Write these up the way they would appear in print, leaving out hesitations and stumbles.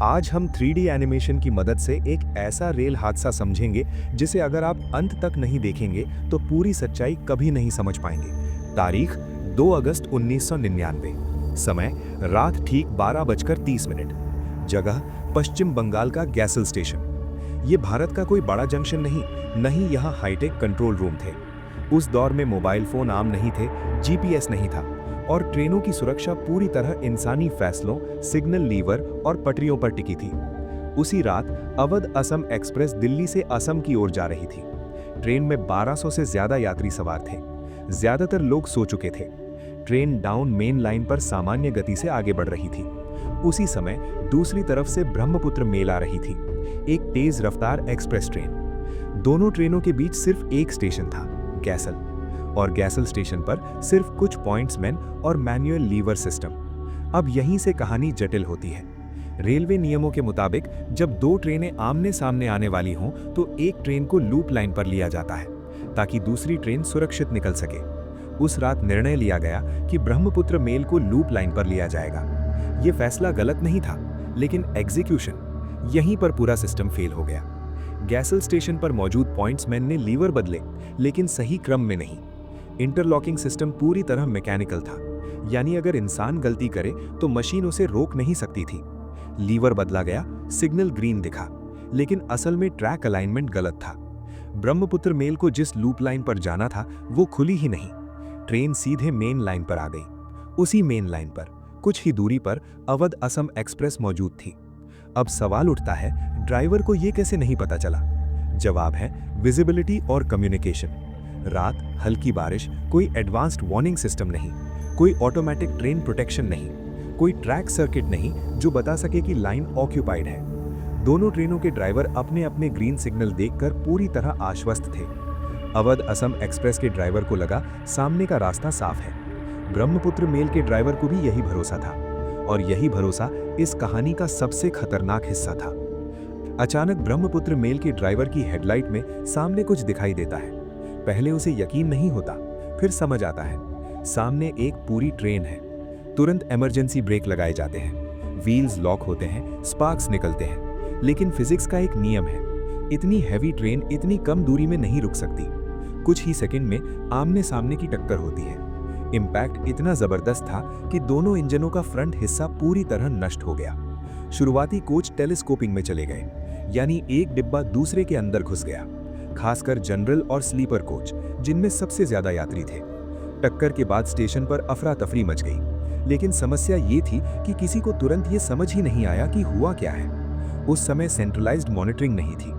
आज हम 3D animation की मदद से एक ऐसा रेल हादसा समझेंगे जिसे अगर आप अंत तक नहीं देखेंगे तो पूरी सच्चाई कभी नहीं समझ पाएंगे। तारीख 2 अगस्त 1999। समय रात ठीक 12:30। जगह पश्चिम बंगाल का गैसल स्टेशन। ये भारत का कोई बड़ा जंक्शन नहीं यहाँ हाईटेक कंट्रोल रूम थे। उस दौर में मोबाइल फोन आम नहीं थे, जीपीएस नहीं था और ट्रेनों की सुरक्षा पूरी तरह इंसानी फैसलों, सिग्नल लीवर और पटरियों पर टिकी थी। उसी रात अवध असम एक्सप्रेस दिल्ली से असम की ओर जा रही थी। ट्रेन में 1200 से ज्यादा यात्री सवार थे। ज्यादातर लोग सो चुके थे। ट्रेन डाउन मेन लाइन पर सामान्य गति से आगे बढ़ रही थी। उसी समय दूसरी तरफ से ब्रह्मपुत्र मेल आ रही थी, एक तेज रफ्तार एक्सप्रेस ट्रेन। दोनों ट्रेनों के बीच सिर्फ एक स्टेशन था, गैसल। और गैसल स्टेशन पर सिर्फ कुछ पॉइंट्समैन और मैनुअल लीवर सिस्टम। अब यहीं से कहानी जटिल होती है। रेलवे नियमों के मुताबिक जब दो ट्रेनें आमने सामने आने वाली हों तो एक ट्रेन को लूप लाइन पर लिया जाता है ताकि दूसरी ट्रेन सुरक्षित निकल सके। उस रात निर्णय लिया गया कि ब्रह्मपुत्र मेल को लूप लाइन पर लिया जाएगा। यह फैसला गलत नहीं था, लेकिन एग्जीक्यूशन, यहीं पर पूरा सिस्टम फेल हो गया। गैसल स्टेशन पर मौजूद पॉइंट्समैन ने लीवर बदले, लेकिन सही क्रम में नहीं। इंटरलॉकिंग सिस्टम पूरी तरह मैकेनिकल था, यानी अगर इंसान गलती करे तो मशीन उसे रोक नहीं सकती थी। लीवर बदला गया, सिग्नल ग्रीन दिखा, लेकिन असल में ट्रैक अलाइनमेंट गलत था। ब्रह्मपुत्र मेल को जिस लूप लाइन पर जाना था वो खुली ही नहीं। ट्रेन सीधे मेन लाइन पर आ गई। उसी मेन लाइन पर कुछ ही दूरी पर अवध असम एक्सप्रेस मौजूद थी। अब सवाल उठता है, ड्राइवर को यह कैसे नहीं पता चला? जवाब है विजिबिलिटी और कम्युनिकेशन। रात, हल्की बारिश, कोई एडवांस्ड वार्निंग सिस्टम नहीं, कोई ऑटोमेटिक ट्रेन प्रोटेक्शन नहीं, कोई ट्रैक सर्किट नहीं जो बता सके कि लाइन ऑक्यूपाइड है। दोनों ट्रेनों के ड्राइवर अपने अपने ग्रीन सिग्नल देखकर पूरी तरह आश्वस्त थे। अवध असम एक्सप्रेस के ड्राइवर को लगा सामने का रास्ता साफ है। ब्रह्मपुत्र मेल के ड्राइवर को भी यही भरोसा था, और यही भरोसा इस कहानी का सबसे खतरनाक हिस्सा था। अचानक ब्रह्मपुत्र मेल के ड्राइवर की हेडलाइट में सामने कुछ दिखाई देता है। पहले उसे यकीन नहीं होता, फिर समझ आता है सामने एक पूरी ट्रेन है। तुरंत इमरजेंसी ब्रेक लगाए जाते हैं, व्हील्स लॉक होते हैं, स्पार्क्स निकलते हैं। लेकिन फिजिक्स का एक नियम है, इतनी हैवी ट्रेन इतनी कम दूरी में नहीं रुक सकती। कुछ ही सेकंड में आमने सामने की टक्कर होती है। इंपैक्ट इतना जबरदस्त था कि दोनों इंजनों का फ्रंट हिस्सा पूरी तरह नष्ट हो गया। शुरुआती कोच टेलीस्कोपिंग में चले गए, यानी एक डिब्बा दूसरे के अंदर घुस गया। खासकर जनरल और स्लीपर कोच, जिनमें सबसे ज्यादा यात्री थे। टक्कर के बाद स्टेशन पर अफरा तफरी मच गई, लेकिन समस्या ये थी कि किसी को तुरंत ये समझ ही नहीं आया कि हुआ क्या है। उस समय सेंट्रलाइज्ड मॉनिटरिंग नहीं थी।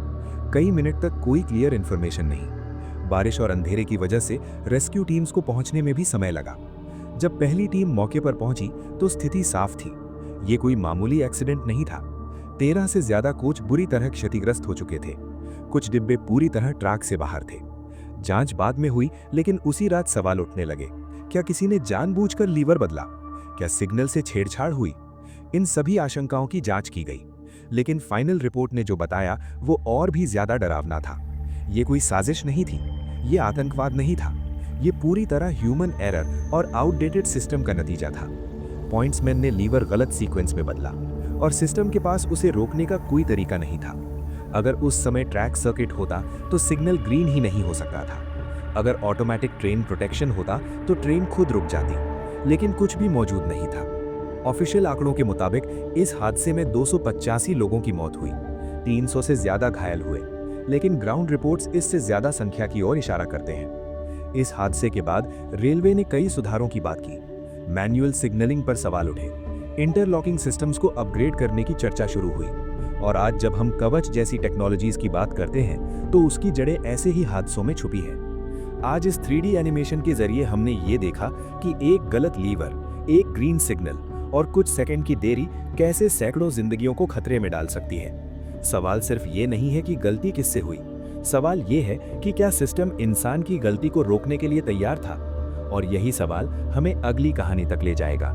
कई मिनट तक कोई क्लियर इन्फॉर्मेशन नहीं। बारिश और अंधेरे की वजह से रेस्क्यू टीम्स को पहुंचने में भी समय लगा। जब पहली टीम मौके पर पहुंची तो स्थिति साफ थी। ये कोई मामूली एक्सीडेंट नहीं था। 13 से ज्यादा कोच बुरी तरह क्षतिग्रस्त हो चुके थे। कुछ डिब्बे पूरी तरह ट्रैक से बाहर थे। जांच बाद में हुई, लेकिन उसी रात सवाल उठने लगे। क्या किसी ने जानबूझकर लीवर बदला? क्या सिग्नल से छेड़छाड़ हुई? इन सभी आशंकाओं की जांच की गई, लेकिन फाइनल रिपोर्ट ने जो बताया वो और भी ज्यादा डरावना था। ये कोई साजिश नहीं थी, ये आतंकवाद नहीं था, ये पूरी तरह ह्यूमन एरर और आउटडेटेड सिस्टम का नतीजा था। पॉइंट्समैन ने लीवर गलत सीक्वेंस में बदला और सिस्टम के पास उसे रोकने का कोई तरीका नहीं था। अगर उस समय ट्रैक सर्किट होता तो सिग्नल ग्रीन ही नहीं हो सकता था। अगर ऑटोमेटिक ट्रेन प्रोटेक्शन होता तो ट्रेन खुद रुक जाती, लेकिन कुछ भी मौजूद नहीं था। ऑफिशियल आंकड़ों के मुताबिक इस हादसे में 285 लोगों की मौत हुई, 300 से ज्यादा घायल हुए, लेकिन ग्राउंड रिपोर्ट्स इससे ज्यादा संख्या की ओर इशारा करते हैं। इस हादसे के बाद रेलवे ने कई सुधारों की बात की। मैनुअल सिग्नलिंग पर सवाल उठे, इंटरलॉकिंग सिस्टम्स को अपग्रेड करने की चर्चा शुरू हुई, और आज जब हम कवच जैसी टेक्नोलॉजीज की बात करते हैं तो उसकी जड़ें ऐसे ही हादसों में छुपी है। आज इस 3D एनिमेशन के जरिए हमने ये देखा कि एक गलत लीवर, एक ग्रीन सिग्नल और कुछ सेकंड की देरी कैसे सैकड़ों जिंदगियों को खतरे में डाल सकती है। सवाल सिर्फ ये नहीं है कि गलती किससे हुई, सवाल ये है कि क्या सिस्टम इंसान की गलती को रोकने के लिए तैयार था। और यही सवाल हमें अगली कहानी तक ले जाएगा।